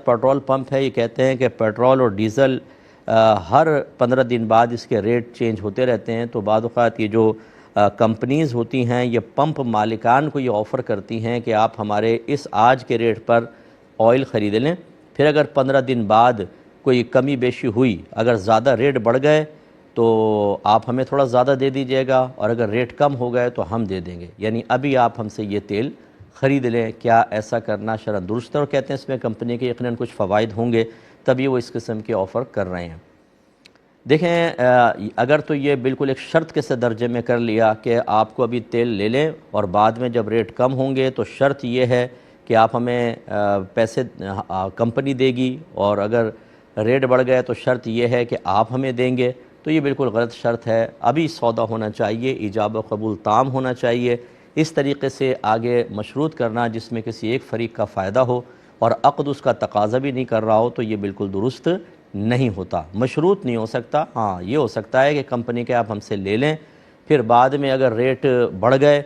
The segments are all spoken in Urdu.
پیٹرول پمپ ہے یہ کہتے ہیں کہ پیٹرول اور ڈیزل ہر 15 دن بعد اس کے ریٹ چینج ہوتے رہتے ہیں، تو بعض اوقات یہ جو کمپنیز ہوتی ہیں یہ پمپ مالکان کو یہ آفر کرتی ہیں کہ آپ ہمارے اس آج کے ریٹ پر آئل خرید لیں، پھر اگر 15 دن بعد کوئی کمی بیشی ہوئی، اگر زیادہ ریٹ بڑھ گئے تو آپ ہمیں تھوڑا زیادہ دے دیجئے گا، اور اگر ریٹ کم ہو گئے تو ہم دے دیں گے، یعنی ابھی آپ ہم سے یہ تیل خرید لیں۔ کیا ایسا کرنا شرعاً درست ہے؟ اور کہتے ہیں اس میں کمپنی کے یقیناً کچھ فوائد ہوں گے، تبھی وہ اس قسم کے آفر کر رہے ہیں۔ دیکھیں اگر تو یہ بالکل ایک شرط کے سے درجے میں کر لیا کہ آپ کو ابھی تیل لے لیں اور بعد میں جب ریٹ کم ہوں گے تو شرط یہ ہے کہ آپ ہمیں پیسے کمپنی دے گی، اور اگر ریٹ بڑھ گئے تو شرط یہ ہے کہ آپ ہمیں دیں گے، تو یہ بالکل غلط شرط ہے۔ ابھی سودا ہونا چاہیے، ایجاب و قبول تام ہونا چاہیے۔ اس طریقے سے آگے مشروط کرنا جس میں کسی ایک فریق کا فائدہ ہو اور عقد اس کا تقاضا بھی نہیں کر رہا ہو، تو یہ بالکل درست نہیں ہوتا، مشروط نہیں ہو سکتا۔ ہاں یہ ہو سکتا ہے کہ کمپنی کے آپ ہم سے لے لیں، پھر بعد میں اگر ریٹ بڑھ گئے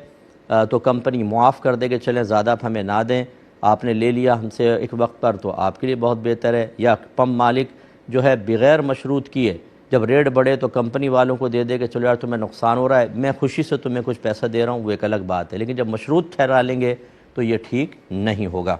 تو کمپنی معاف کر دے کہ چلیں زیادہ آپ ہمیں نہ دیں، آپ نے لے لیا ہم سے ایک وقت پر تو آپ کے لیے بہت بہتر ہے۔ یا پمپ مالک جو ہے بغیر مشروط کیے جب ریٹ بڑھے تو کمپنی والوں کو دے دے کہ چلو یار تمہیں نقصان ہو رہا ہے، میں خوشی سے تمہیں کچھ پیسہ دے رہا ہوں، وہ ایک الگ بات ہے، لیکن جب مشروط ٹھہرا لیں گے تو یہ ٹھیک نہیں ہوگا۔